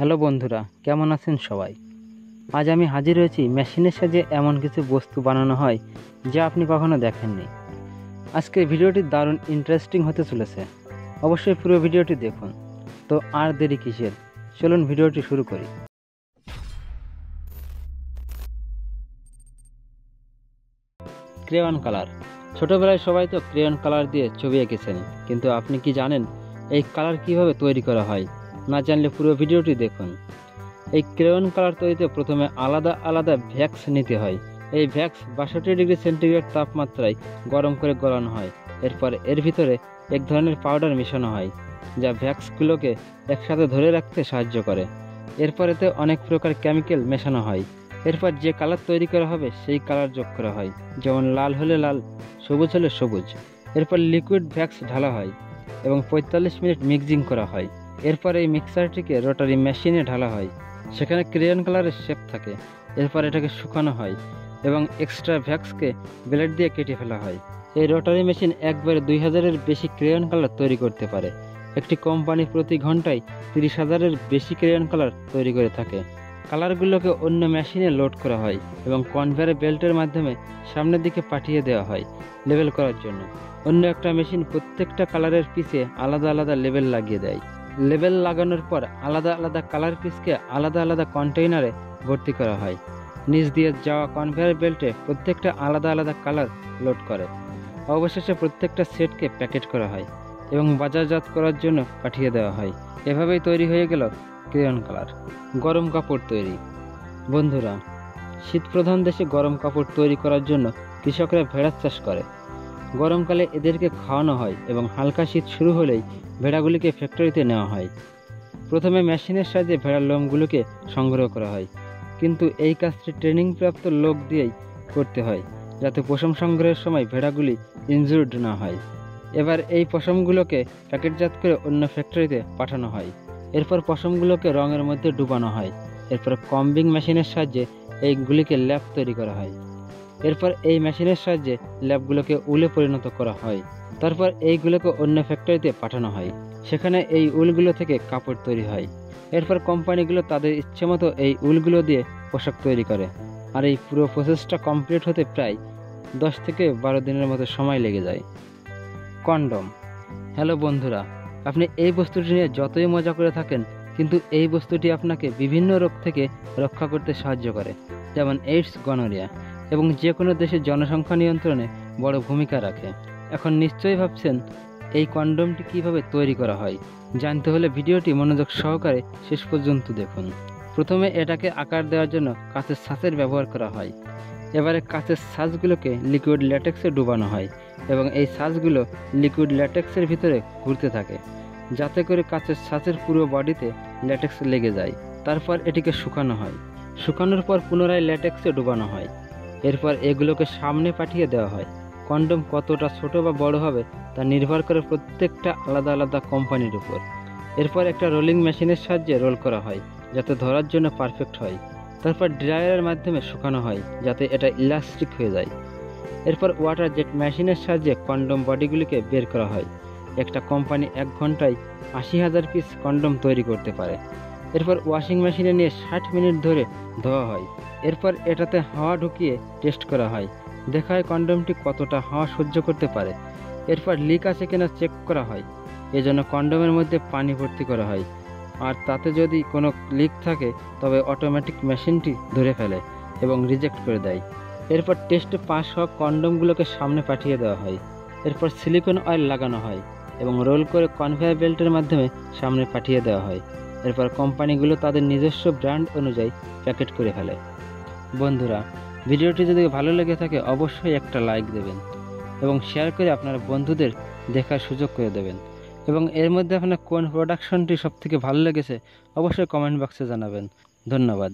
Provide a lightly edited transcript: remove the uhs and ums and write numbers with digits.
Hello বন্ধুরা, কেমন আছেন সবাই? আজ আমি হাজির হয়েছি মেশিনের সাহায্যে এমন কিছু বস্তু বানানো হয় যা আপনি কখনো দেখেননি। আজকের ভিডিওটি দারুণ ইন্টারেস্টিং হতে চলেছে। অবশ্যই পুরো ভিডিওটি দেখুন। তো আর দেরি কিসের, চলুন ভিডিওটি শুরু করি। Crayon colour. ছোটবেলায় সবাই তো ক্রেয়ন কালার দিয়ে ছবি এঁকেছেন, কিন্তু আপনি কি জানেন এই কালার কিভাবে তৈরি করা হয়? না জানলে পুরো ভিডিওটি দেখুন। এই ক্রেয়ন কালার তৈরিতে প্রথমে আলাদা আলাদা ভ্যাক্স নিতে হয়। এই ভ্যাক্স 62°C তাপমাত্রায় গরম করে গলানো হয়। এরপর এর ভিতরে এক ধরনের পাউডার মেশানো হয়, যা ভ্যাক্সগুলোকে একসাথে ধরে রাখতে সাহায্য করে। এরপর এতে অনেক প্রকার কেমিক্যাল মেশানো হয়। এরপর যে কালার তৈরি করা হবে সেই কালার যোগ করা হয়, যেমন লাল হলে লাল, সবুজ হলে সবুজ। এরপর লিকুইড ভ্যাক্স ঢালা হয় এবং 45 মিনিট মিক্সিং করা হয়। এরপর এই মিক্সারটিকে রোটারি মেশিনে ঢালা হয়, সেখানে ক্রেয়ন কালারের শেপ থাকে। এরপর এটাকে শুকানো হয় এবং এক্সট্রা ভ্যাক্সকে ব্লেড দিয়ে কেটে ফেলা হয়। এই রোটারি মেশিন একবারে 2000-এর বেশি ক্রেয়ন কালার তৈরি করতে পারে। একটি কোম্পানি প্রতি ঘন্টায় 30,000-এর বেশি ক্রেয়ন কালার তৈরি করে থাকে। কালারগুলোকে অন্য মেশিনে লোড করা হয় এবং কনভেয়ার বেল্টের মাধ্যমে সামনের দিকে পাঠিয়ে দেওয়া হয় লেবেল করার জন্য। অন্য একটা মেশিন প্রত্যেকটা কালারের পিছে আলাদা আলাদা লেবেল লাগিয়ে দেয়। লেবেল লাগানোর পর আলাদা আলাদা কালার পিসকে আলাদা আলাদা কন্টেইনারে ভর্তি করা হয়। নিচ দিয়ে যাওয়া কনভেয়ার বেল্টে প্রত্যেকটা আলাদা আলাদা কালার লোড করে। অবশেষে প্রত্যেকটা সেটকে প্যাকেট করা হয় এবং বাজারজাত করার জন্য পাঠিয়ে দেওয়া হয়। এভাবেই তৈরি হয়ে গেল ক্রেয়ন কালার। গরম কাপড় তৈরি। বন্ধুরা, শীতপ্রধান দেশে গরম কাপড় তৈরি করার জন্য কৃষকরা ভেড়ার চাষ করে। গরমকালে এদেরকে খাওয়ানো হয় এবং হালকা শীত শুরু হলেই ভেড়াগুলিকে ফ্যাক্টরিতে নেওয়া হয়। প্রথমে মেশিনের সাহায্যে ভেড়ার লোমগুলোকে সংগ্রহ করা হয়, কিন্তু এই কাজটি ট্রেনিংপ্রাপ্ত লোক দিয়েই করতে হয়, যাতে পশম সংগ্রহের সময় ভেড়াগুলি ইনজুর্ড না হয়। এবার এই পশমগুলোকে প্যাকেটজাত করে অন্য ফ্যাক্টরিতে পাঠানো হয়। এরপর পশমগুলোকে রঙের মধ্যে ডুবানো হয়। এরপর কম্বিং মেশিনের সাহায্যে এইগুলিকে ল্যাপ তৈরি করা হয়। এরপর এই মেশিনের সাহায্যে ল্যাপগুলোকে উলে পরিণত করা হয়। তারপর এইগুলোকে অন্য ফ্যাক্টরিতে পাঠানো হয়, সেখানে এই উলগুলো থেকে কাপড় তৈরি হয়। এরপর কোম্পানিগুলো তাদের ইচ্ছেমতো এই উলগুলো দিয়ে পোশাক তৈরি করে। আর এই পুরো প্রসেসটা কমপ্লিট হতে প্রায় 10 থেকে 12 দিনের মতো সময় লেগে যায়। কন্ডম। হ্যালো বন্ধুরা, আপনি এই বস্তুটি নিয়ে যতই মজা করে থাকেন, কিন্তু এই বস্তুটি আপনাকে বিভিন্ন রোগ থেকে রক্ষা করতে সাহায্য করে, যেমন এইডস, গনোরিয়া, এবং যে কোনো দেশের জনসংখ্যা নিয়ন্ত্রণে বড় ভূমিকা রাখে। এখন নিশ্চয়ই ভাবছেন এই কন্ডমটি কিভাবে তৈরি করা হয়। জানতে হলে ভিডিওটি মনোযোগ সহকারে শেষ পর্যন্ত দেখুন। প্রথমে এটাকে আকার দেওয়ার জন্য কাঁচের ছাঁচের ব্যবহার করা হয়। এবারে কাঁচের ছাঁচগুলোকে লিকুইড ল্যাটেক্সে ডুবানো হয় এবং এই ছাঁচগুলো লিকুইড ল্যাটেক্সের ভিতরে ঘুরতে থাকে, যাতে করে কাঁচের ছাঁচের পুরো বডিতে ল্যাটেক্স লেগে যায়। তারপর এটিকে শুকানো হয়। শুকানোর পর পুনরায় ল্যাটেক্সে ডুবানো হয়। এরপর এগুলোকে সামনে পাঠিয়ে দেওয়া হয়। কন্ডম কতটা ছোট বা বড় হবে তা নির্ভর করে প্রত্যেকটা আলাদা আলাদা কোম্পানির উপর। এরপর একটা রোলিং মেশিনের সাহায্যে রোল করা হয়, যাতে ধরার জন্য পারফেক্ট হয়। তারপর ড্রায়ারের মাধ্যমে শুকানো হয়, যাতে এটা ইলাস্টিক হয়ে যায়। এরপর ওয়াটার জেট মেশিনের সাহায্যে কন্ডম বডিগুলিকে বের করা হয়। একটা কোম্পানি 1 ঘন্টায় 80,000 পিস কন্ডম তৈরি করতে পারে। এরপর ওয়াশিং মেশিনে নিয়ে 60 মিনিট ধরে ধোয়া হয়। এরপর এটাতে হাওয়া ঢুকিয়ে টেস্ট করা হয়, দেখা হয় কন্ডমটি কতটা হাওয়া সহ্য করতে পারে। এরপর লিক আছে কিনা চেক করা হয়। এজন্য কন্ডমের মধ্যে পানি ভর্তি করা হয়, আর তাতে যদি কোনো লিক থাকে তবে অটোমেটিক মেশিনটি ধরে ফেলে এবং রিজেক্ট করে দেয়। এরপর টেস্টে পাস হওয়া কন্ডমগুলোকে সামনে পাঠিয়ে দেওয়া হয়। এরপর সিলিকন অয়েল লাগানো হয় এবং রোল করে কনভেয়ার বেল্টের মাধ্যমে সামনে পাঠিয়ে দেওয়া হয়। এরপর কোম্পানিগুলো তাদের নিজস্ব ব্র্যান্ড অনুযায়ী প্যাকেট করে ফেলে। বন্ধুরা, ভিডিওটি যদি ভালো লেগে থাকে অবশ্যই একটা লাইক দেবেন এবং শেয়ার করে আপনার বন্ধুদের দেখার সুযোগ করে দেবেন। এবং এর মধ্যে আপনার কোন প্রোডাকশনটি সবথেকে ভালো লেগেছে অবশ্যই কমেন্ট বক্সে জানাবেন। ধন্যবাদ।